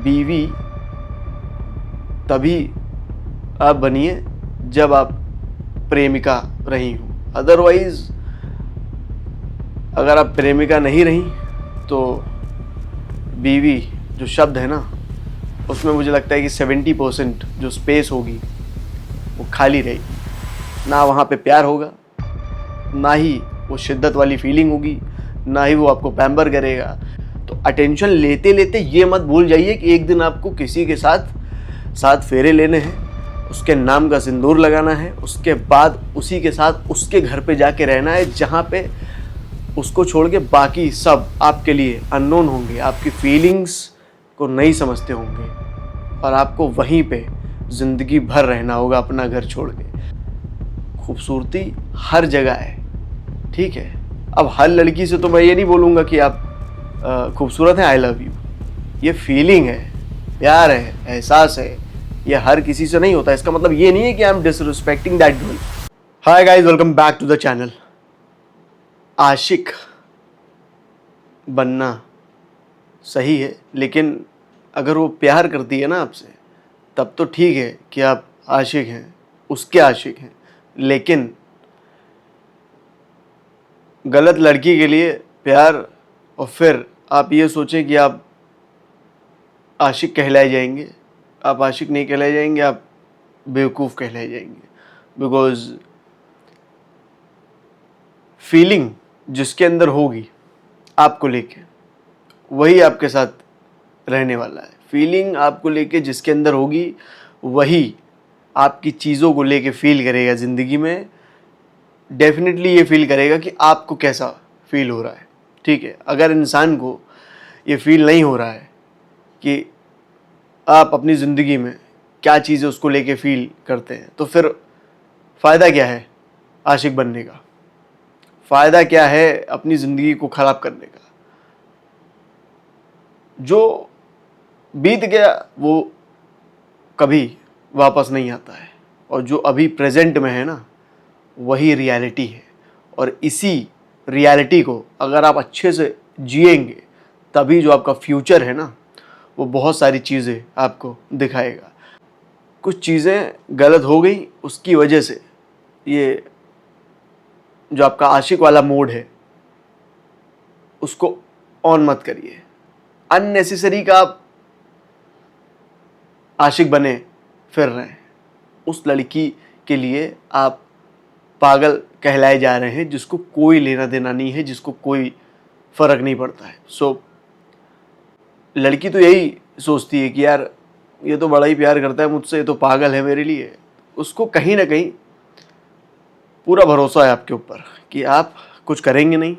बीवी तभी आप बनिए जब आप प्रेमिका रही हो। अदरवाइज अगर आप प्रेमिका नहीं रही तो बीवी जो शब्द है ना, उसमें मुझे लगता है कि 70% जो स्पेस होगी वो खाली रहेगी। ना वहाँ पे प्यार होगा, ना ही वो शिद्दत वाली फीलिंग होगी, ना ही वो आपको पैम्पर करेगा। तो अटेंशन लेते लेते ये मत भूल जाइए कि एक दिन आपको किसी के साथ 7 फेरे लेने हैं, उसके नाम का सिंदूर लगाना है, उसके बाद उसी के साथ उसके घर पे जाके रहना है, जहाँ पे उसको छोड़ के बाकी सब आपके लिए अननोन होंगे, आपकी फीलिंग्स को नहीं समझते होंगे, और आपको वहीं पे ज़िंदगी भर रहना होगा अपना घर छोड़ के। खूबसूरती हर जगह है, ठीक है। अब हर लड़की से तो मैं ये नहीं बोलूँगा कि आप खूबसूरत हैं, आई लव यू। ये फीलिंग है, प्यार है, एहसास है, ये हर किसी से नहीं होता। इसका मतलब ये नहीं है कि I am disrespecting that girl. Hi guys, welcome back to the channel. आशिक बनना सही है, लेकिन अगर वो प्यार करती है ना आपसे, तब तो ठीक है कि आप आशिक हैं, उसके आशिक हैं। लेकिन गलत लड़की के लिए प्यार, और फिर आप ये सोचें कि आप आशिक कहलाए जाएंगे। आप आशिक नहीं कहलाए जाएंगे, आप बेवकूफ़ कहलाए जाएंगे। बिकॉज फीलिंग जिसके अंदर होगी आपको लेके, वही आपके साथ रहने वाला है। फीलिंग आपको लेके जिसके अंदर होगी, वही आपकी चीज़ों को लेके फील करेगा ज़िंदगी में। डेफिनेटली ये फील करेगा कि आपको कैसा फील हो रहा है, ठीक है। अगर इंसान को ये फील नहीं हो रहा है कि आप अपनी ज़िंदगी में क्या चीज़ें उसको लेके फील करते हैं, तो फिर फ़ायदा क्या है आशिक बनने का? फ़ायदा क्या है अपनी ज़िंदगी को ख़राब करने का? जो बीत गया वो कभी वापस नहीं आता है, और जो अभी प्रेजेंट में है ना, वही रियलिटी है। और इसी रियलिटी को अगर आप अच्छे से जिएंगे, तभी जो आपका फ्यूचर है ना, वो बहुत सारी चीज़ें आपको दिखाएगा। कुछ चीज़ें गलत हो गई, उसकी वजह से ये जो आपका आशिक वाला मोड है, उसको ऑन मत करिए। अननेसेसरी का आप आशिक बने फिर रहे हैं। उस लड़की के लिए आप पागल कहलाए जा रहे हैं, जिसको कोई लेना देना नहीं है, जिसको कोई फ़र्क नहीं पड़ता है। लड़की तो यही सोचती है कि यार ये तो बड़ा ही प्यार करता है मुझसे, ये तो पागल है मेरे लिए। उसको कहीं ना कहीं पूरा भरोसा है आपके ऊपर कि आप कुछ करेंगे नहीं,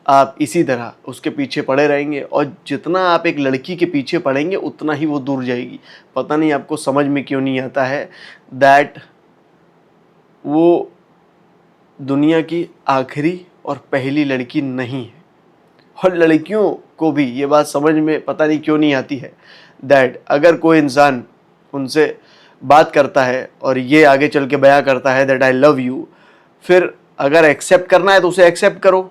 आप इसी तरह उसके पीछे पड़े रहेंगे, और जितना आप एक लड़की के पीछे पड़ेंगे उतना ही वो दूर जाएगी। पता नहीं आपको समझ में क्यों नहीं आता है दैट वो दुनिया की आखिरी और पहली लड़की नहीं है। और लड़कियों को भी ये बात समझ में पता नहीं क्यों नहीं आती है दैट अगर कोई इंसान उनसे बात करता है और ये आगे चल के बयां करता है दैट आई लव यू, फिर अगर एक्सेप्ट करना है तो उसे एक्सेप्ट करो,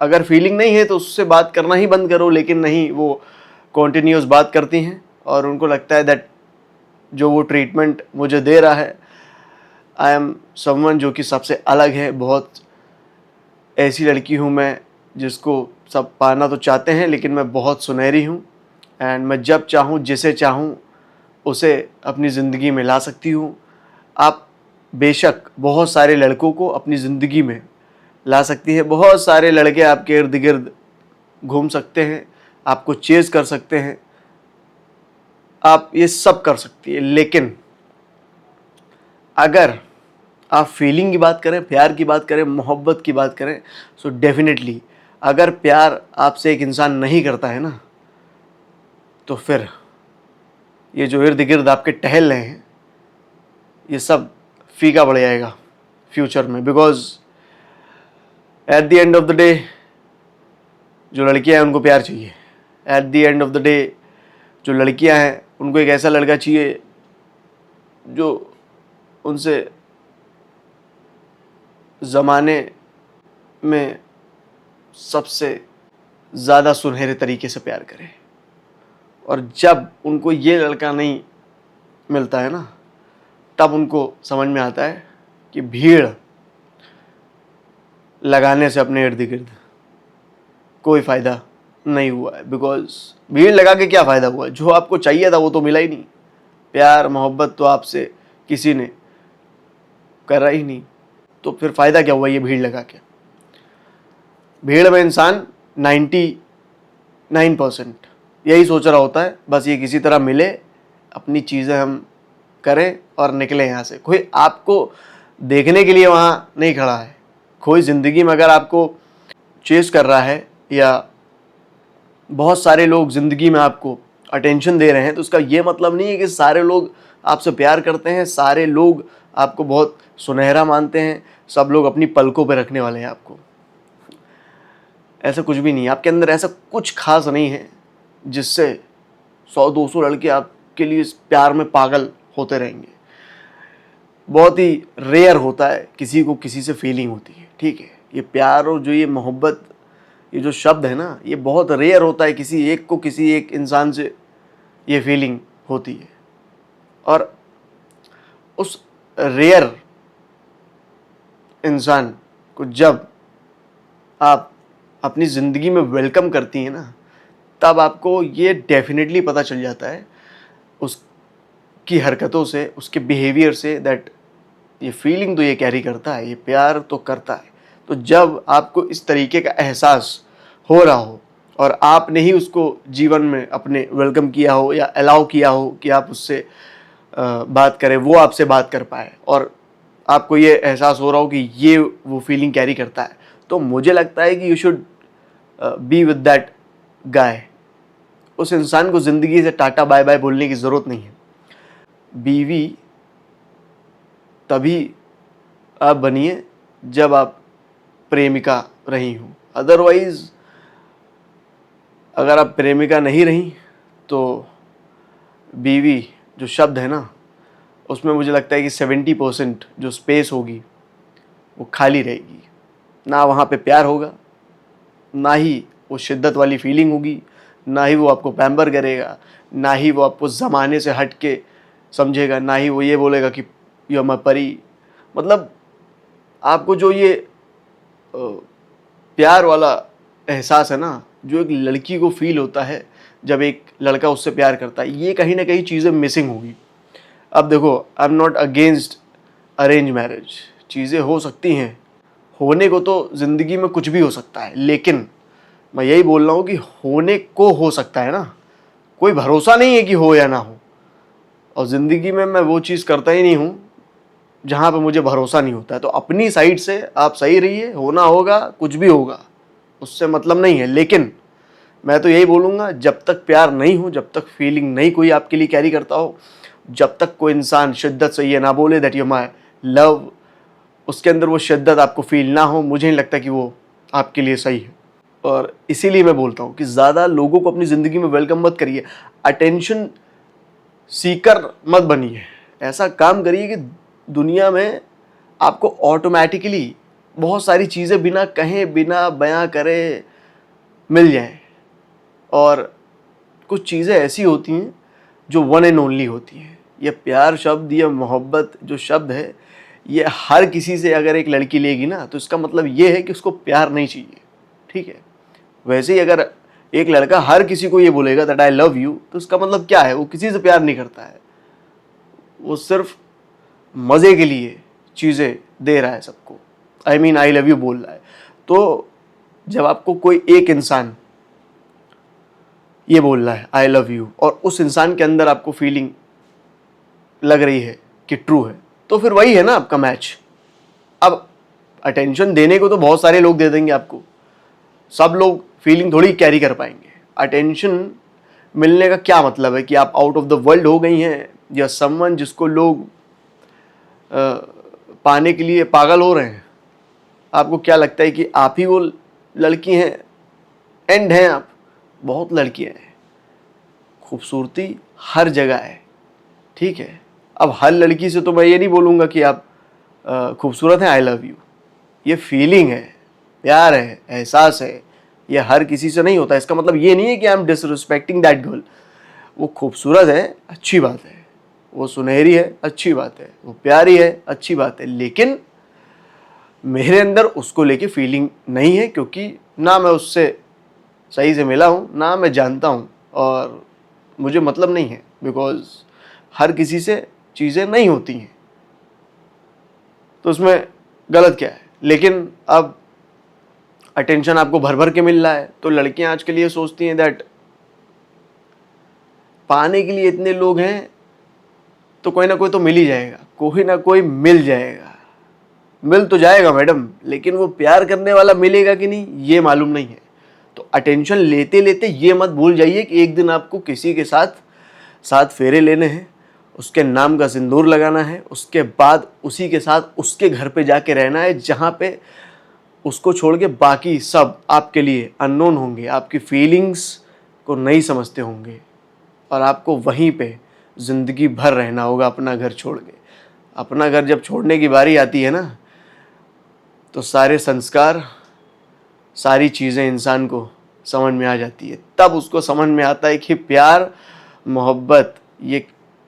अगर फीलिंग नहीं है तो उससे बात करना ही बंद करो। लेकिन नहीं, वो कॉन्टिन्यूस बात करती हैं, और उनको लगता है दैट जो वो ट्रीटमेंट मुझे दे रहा है, आई एम समवन जो कि सबसे अलग है। बहुत ऐसी लड़की हूँ मैं जिसको सब पाना तो चाहते हैं, लेकिन मैं बहुत सुनहरी हूँ, एंड मैं जब चाहूँ जिसे चाहूँ उसे अपनी ज़िंदगी में ला सकती हूँ। आप बेशक बहुत सारे लड़कों को अपनी ज़िंदगी में ला सकती है, बहुत सारे लड़के आपके इर्द गिर्द घूम सकते हैं, आपको चेज़ कर सकते हैं, आप ये सब कर सकती है। लेकिन अगर आप फीलिंग की बात करें, प्यार की बात करें, मोहब्बत की बात करें, सो डेफिनेटली अगर प्यार आपसे एक इंसान नहीं करता है ना, तो फिर ये जो इर्द गिर्द आपके टहल रहे हैं, ये सब फीका पड़ जाएगा फ्यूचर में। Because at the end of the day जो लड़कियां हैं उनको प्यार चाहिए। At the end of the day जो लड़कियां हैं उनको एक ऐसा लड़का चाहिए जो उनसे ज़माने में सबसे ज़्यादा सुनहरे तरीके से प्यार करे। और जब उनको ये लड़का नहीं मिलता है ना, तब उनको समझ में आता है कि भीड़ लगाने से अपने इर्द गिर्द कोई फ़ायदा नहीं हुआ है। बिकॉज भीड़ लगा के क्या फ़ायदा हुआ, जो आपको चाहिए था वो तो मिला ही नहीं। प्यार मोहब्बत तो आपसे किसी ने करा ही नहीं, तो फिर फ़ायदा क्या हुआ ये भीड़ लगा के। भीड़ में इंसान 99% यही सोच रहा होता है, बस ये किसी तरह मिले, अपनी चीज़ें हम करें और निकलें यहाँ से। कोई आपको देखने के लिए वहाँ नहीं खड़ा है। कोई ज़िंदगी में अगर आपको चेस कर रहा है या बहुत सारे लोग ज़िंदगी में आपको अटेंशन दे रहे हैं, तो उसका ये मतलब नहीं है कि सारे लोग आपसे प्यार करते हैं, सारे लोग आपको बहुत सुनहरा मानते हैं, सब लोग अपनी पलकों पे रखने वाले हैं आपको। ऐसा कुछ भी नहीं है। आपके अंदर ऐसा कुछ खास नहीं है जिससे 100-200 लड़के आपके लिए इस प्यार में पागल होते रहेंगे। बहुत ही रेयर होता है किसी को किसी से फीलिंग होती है, ठीक है। ये प्यार और जो ये मोहब्बत, ये जो शब्द है ना, ये बहुत रेयर होता है किसी एक को किसी एक इंसान से ये फीलिंग होती है। और उस रेयर इंसान को जब आप अपनी ज़िंदगी में वेलकम करती हैं ना, तब आपको ये डेफिनेटली पता चल जाता है उसकी हरकतों से, उसके बिहेवियर से, दैट ये फीलिंग तो ये कैरी करता है, ये प्यार तो करता है। तो जब आपको इस तरीके का एहसास हो रहा हो और आपने ही उसको जीवन में अपने वेलकम किया हो या अलाउ किया हो कि आप उससे बात करें, वो आपसे बात कर पाए, और आपको ये एहसास हो रहा हो कि ये वो फीलिंग कैरी करता है, तो मुझे लगता है कि you should be with that guy. उस इंसान को ज़िंदगी से टाटा बाय बाय बोलने की ज़रूरत नहीं है। बीवी तभी आप बनिए जब आप प्रेमिका रही हो। अदरवाइज़ अगर आप प्रेमिका नहीं रही तो बीवी जो शब्द है ना, उसमें मुझे लगता है कि 70% जो स्पेस होगी वो खाली रहेगी। ना वहाँ पे प्यार होगा, ना ही वो शिद्दत वाली फीलिंग होगी, ना ही वो आपको पैम्पर करेगा, ना ही वो आपको ज़माने से हट के समझेगा, ना ही वो ये बोलेगा कि यू आर माय परी। मतलब आपको जो ये प्यार वाला एहसास है ना, जो एक लड़की को फील होता है जब एक लड़का उससे प्यार करता है, ये कहीं ना कहीं चीज़ें मिसिंग होगी। अब देखो, I am not against arrange marriage, चीज़ें हो सकती हैं, होने को तो ज़िंदगी में कुछ भी हो सकता है, लेकिन मैं यही बोल रहा हूँ कि होने को हो सकता है ना, कोई भरोसा नहीं है कि हो या ना हो। और ज़िंदगी में मैं वो चीज़ करता ही नहीं हूँ जहाँ पे मुझे भरोसा नहीं होता है। तो अपनी साइड से आप सही रहिए, होना होगा, कुछ भी होगा, उससे मतलब नहीं है। लेकिन मैं तो यही बोलूँगा, जब तक प्यार नहीं हो, जब तक फीलिंग नहीं कोई आपके लिए कैरी करता हो, जब तक कोई इंसान शिद्दत से ये ना बोले दैट यू माय लव, उसके अंदर वो शिद्दत आपको फील ना हो, मुझे नहीं लगता कि वो आपके लिए सही है। और इसीलिए मैं बोलता हूँ कि ज़्यादा लोगों को अपनी ज़िंदगी में वेलकम मत करिए, अटेंशन सीकर मत बनिए। ऐसा काम करिए कि दुनिया में आपको ऑटोमेटिकली बहुत सारी चीज़ें बिना कहे, बिना बयां करे मिल जाएं। और कुछ चीज़ें ऐसी होती हैं जो वन एंड ओनली होती हैं। ये प्यार शब्द, ये मोहब्बत जो शब्द है, ये हर किसी से अगर एक लड़की लेगी ना, तो इसका मतलब ये है कि उसको प्यार नहीं चाहिए, ठीक है। वैसे ही अगर एक लड़का हर किसी को ये बोलेगा दैट आई लव यू, तो इसका मतलब क्या है, वो किसी से प्यार नहीं करता है, वो सिर्फ मज़े के लिए चीज़ें दे रहा है सबको, I mean I love you बोल रहा है। तो जब आपको कोई एक इंसान ये बोल रहा है आई लव यू, और उस इंसान के अंदर आपको फीलिंग लग रही है कि ट्रू है, तो फिर वही है ना आपका मैच। अब अटेंशन देने को तो बहुत सारे लोग दे देंगे आपको, सब लोग फीलिंग थोड़ी कैरी कर पाएंगे। अटेंशन मिलने का क्या मतलब है कि आप आउट ऑफ द वर्ल्ड हो गई हैं, या समवन जिसको लोग पाने के लिए पागल हो रहे हैं। आपको क्या लगता है कि आप ही वो लड़की हैं, एंड हैं आप? बहुत लड़कियां हैं, खूबसूरती हर जगह है, ठीक है। अब हर लड़की से तो मैं ये नहीं बोलूँगा कि आप खूबसूरत हैं, आई लव यू। ये फीलिंग है, प्यार है, एहसास है, ये हर किसी से नहीं होता। इसका मतलब ये नहीं है कि I am disrespecting that girl. वो खूबसूरत है, अच्छी बात है, वो सुनहरी है, अच्छी बात है, वो प्यारी है, अच्छी बात है, लेकिन मेरे अंदर उसको लेके फीलिंग नहीं है, क्योंकि ना मैं उससे सही से मिला हूँ, ना मैं जानता हूँ, और मुझे मतलब नहीं है, बिकॉज हर किसी से चीज़ें नहीं होती हैं, तो उसमें गलत क्या है। लेकिन अब अटेंशन आपको भर भर के मिल रहा है, तो लड़कियां आजकल ये सोचती हैं दैट पाने के लिए इतने लोग हैं तो कोई ना कोई तो मिल ही जाएगा, कोई ना कोई मिल जाएगा। मिल तो जाएगा मैडम, लेकिन वो प्यार करने वाला मिलेगा कि नहीं ये मालूम नहीं है। तो अटेंशन लेते लेते ये मत भूल जाइए कि एक दिन आपको किसी के साथ 7 फेरे लेने हैं, उसके नाम का सिंदूर लगाना है, उसके बाद उसी के साथ उसके घर पे जाके रहना है, जहाँ पे उसको छोड़ के बाकी सब आपके लिए अननोन होंगे, आपकी फीलिंग्स को नहीं समझते होंगे, और आपको वहीं पे ज़िंदगी भर रहना होगा अपना घर छोड़ के। अपना घर जब छोड़ने की बारी आती है ना, तो सारे संस्कार, सारी चीज़ें इंसान को समझ में आ जाती है। तब उसको समझ में आता है कि प्यार, मोहब्बत ये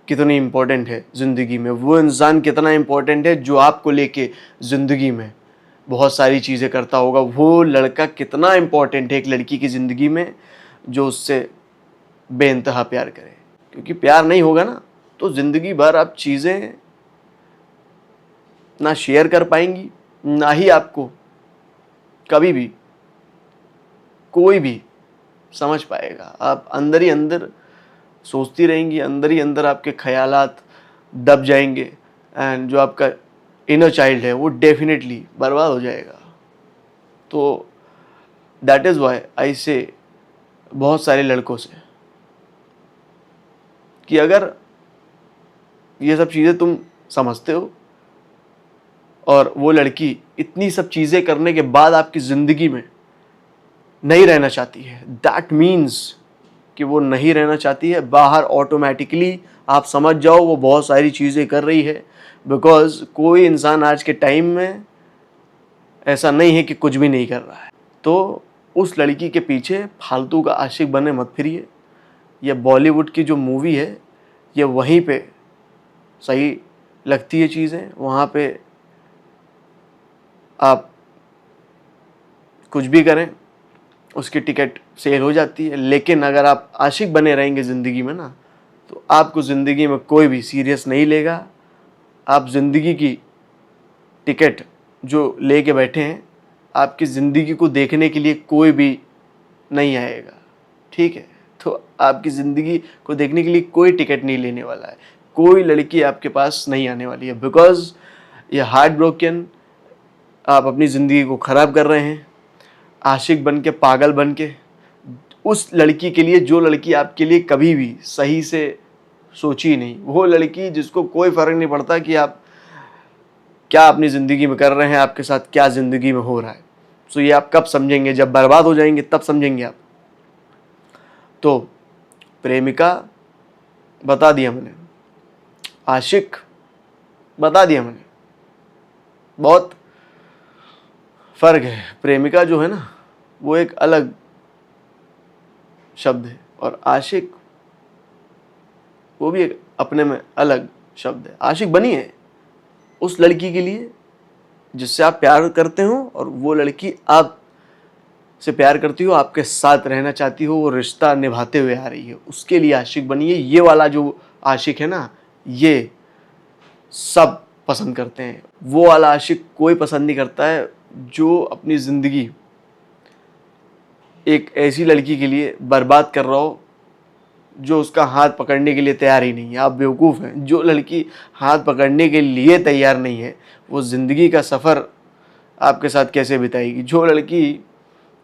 कितनी इम्पोर्टेंट है ज़िंदगी में। वो इंसान कितना इम्पोर्टेंट है जो आपको लेके ज़िंदगी में बहुत सारी चीज़ें करता होगा। वो लड़का कितना इम्पोर्टेंट है एक लड़की की ज़िंदगी में जो उससे बेइंतहा प्यार करे। क्योंकि प्यार नहीं होगा ना, तो ज़िंदगी भर आप चीज़ें ना शेयर कर पाएंगी, ना ही आपको कभी भी कोई भी समझ पाएगा। आप अंदर ही अंदर सोचती रहेंगी, अंदर ही अंदर आपके ख्यालात दब जाएंगे, एंड जो आपका इनर चाइल्ड है वो डेफिनेटली बर्बाद हो जाएगा। तो दैट इज़ वाई आई से बहुत सारे लड़कों से कि अगर ये सब चीज़ें तुम समझते हो और वो लड़की इतनी सब चीज़ें करने के बाद आपकी ज़िंदगी में नहीं रहना चाहती है, दैट मीन्स कि वो नहीं रहना चाहती है। बाहर ऑटोमेटिकली आप समझ जाओ वो बहुत सारी चीज़ें कर रही है, बिकॉज कोई इंसान आज के टाइम में ऐसा नहीं है कि कुछ भी नहीं कर रहा है। तो उस लड़की के पीछे फालतू का आशिक बने मत फिरिए। ये बॉलीवुड की जो मूवी है ये वहीं पे सही लगती है चीज़ें, वहाँ पे आप कुछ भी करें उसकी टिकट सेल हो जाती है। लेकिन अगर आप आशिक बने रहेंगे ज़िंदगी में ना, तो आपको ज़िंदगी में कोई भी सीरियस नहीं लेगा। आप ज़िंदगी की टिकट जो लेके बैठे हैं, आपकी ज़िंदगी को देखने के लिए कोई भी नहीं आएगा, ठीक है। तो आपकी ज़िंदगी को देखने के लिए कोई टिकट नहीं लेने वाला है, कोई लड़की आपके पास नहीं आने वाली है, बिकॉज ये हार्ट ब्रोकन आप अपनी ज़िंदगी को ख़राब कर रहे हैं आशिक बन के, पागल बन के उस लड़की के लिए जो लड़की आपके लिए कभी भी सही से सोची नहीं। वो लड़की जिसको कोई फ़र्क नहीं पड़ता कि आप क्या अपनी ज़िंदगी में कर रहे हैं, आपके साथ क्या ज़िंदगी में हो रहा है। सो ये आप कब समझेंगे, जब बर्बाद हो जाएंगे तब समझेंगे आप। तो प्रेमिका बता दिया मैंने, आशिक बता दिया मैंने, बहुत फ़र्क है। प्रेमिका जो है ना वो एक अलग शब्द है, और आशिक वो भी एक अपने में अलग शब्द है। आशिक बनिए उस लड़की के लिए जिससे आप प्यार करते हो, और वो लड़की आप से प्यार करती हो, आपके साथ रहना चाहती हो, वो रिश्ता निभाते हुए आ रही है, उसके लिए आशिक बनिए। ये वाला जो आशिक है ना, ये सब पसंद करते हैं। वो वाला आशिक कोई पसंद नहीं करता है जो अपनी ज़िंदगी एक ऐसी लड़की के लिए बर्बाद कर रहा हो जो उसका हाथ पकड़ने के लिए तैयार ही नहीं है। आप बेवकूफ़ हैं। जो लड़की हाथ पकड़ने के लिए तैयार नहीं है वो ज़िंदगी का सफ़र आपके साथ कैसे बिताएगी। जो लड़की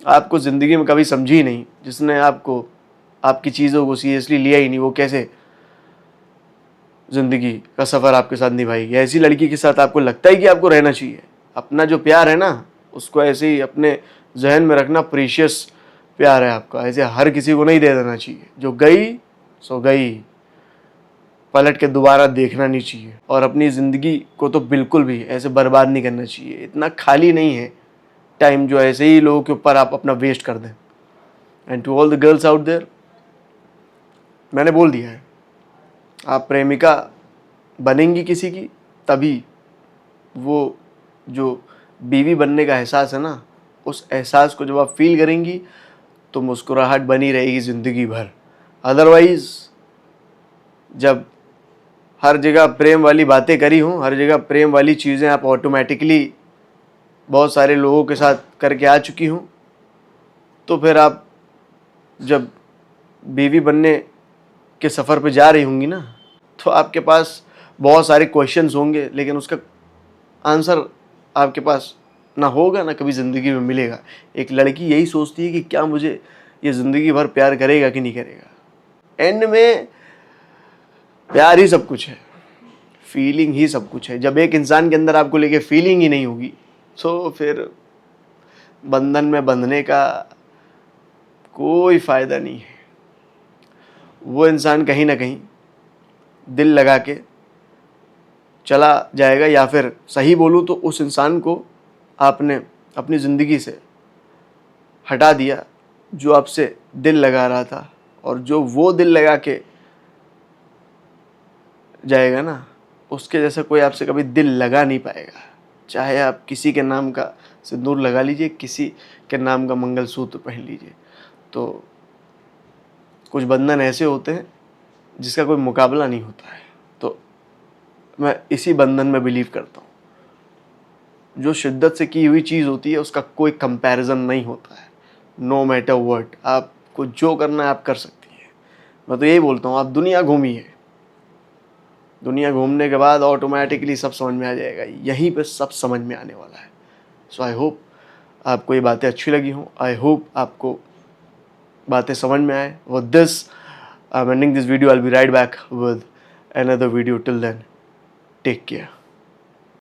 आपको ज़िंदगी में कभी समझी नहीं, जिसने आपको आपकी चीज़ों को सीरियसली लिया ही नहीं, वो कैसे ज़िंदगी का सफ़र आपके साथ निभाएगी। ऐसी लड़की के साथ आपको लगता है कि आपको रहना चाहिए। अपना जो प्यार है ना उसको ऐसे ही अपने जहन में रखना, प्रीशियस प्यार है आपका, ऐसे हर किसी को नहीं दे देना चाहिए। जो गई सो गई, पलट के दोबारा देखना नहीं चाहिए। और अपनी ज़िंदगी को तो बिल्कुल भी ऐसे बर्बाद नहीं करना चाहिए। इतना खाली नहीं है टाइम जो ऐसे ही लोगों के ऊपर आप अपना वेस्ट कर दें। And to all the girls out there, मैंने बोल दिया है, आप प्रेमिका बनेंगी किसी की तभी वो जो बीवी बनने का एहसास है ना, उस एहसास को जब आप फील करेंगी तो मुस्कुराहट बनी रहेगी ज़िंदगी भर। अदरवाइज़ जब हर जगह प्रेम वाली बातें करी हों, हर जगह प्रेम वाली चीज़ें आप ऑटोमेटिकली बहुत सारे लोगों के साथ करके आ चुकी हों, तो फिर आप जब बीवी बनने के सफ़र पे जा रही होंगी ना, तो आपके पास बहुत सारे क्वेश्चंस होंगे, लेकिन उसका आंसर आपके पास ना होगा ना कभी ज़िंदगी में मिलेगा। एक लड़की यही सोचती है कि क्या मुझे ये ज़िंदगी भर प्यार करेगा कि नहीं करेगा। एंड में प्यार ही सब कुछ है, फीलिंग ही सब कुछ है। जब एक इंसान के अंदर आपको लेके फीलिंग ही नहीं होगी, तो फिर बंधन में बंधने का कोई फ़ायदा नहीं है। वो इंसान कहीं ना कहीं दिल लगा के चला जाएगा, या फिर सही बोलूँ तो उस इंसान को आपने अपनी ज़िंदगी से हटा दिया जो आपसे दिल लगा रहा था, और जो वो दिल लगा के जाएगा ना, उसके जैसा कोई आपसे कभी दिल लगा नहीं पाएगा। चाहे आप किसी के नाम का सिंदूर लगा लीजिए, किसी के नाम का मंगलसूत्र पहन लीजिए, तो कुछ बंधन ऐसे होते हैं जिसका कोई मुकाबला नहीं होता है। तो मैं इसी बंधन में बिलीव करता हूँ। जो शिद्दत से की हुई चीज़ होती है उसका कोई कंपैरिजन नहीं होता है। नो मैटर व्हाट, आपको जो करना है आप कर सकती हैं। मैं तो यही बोलता हूँ, आप दुनिया घूमिए, दुनिया घूमने के बाद ऑटोमेटिकली सब समझ में आ जाएगा। यहीं पे सब समझ में आने वाला है। सो आई होप आपको ये बातें अच्छी लगी हों। आई होप आपको बातें समझ में आए। With this I am ending this video. I will be right back with another video. Till then, take care.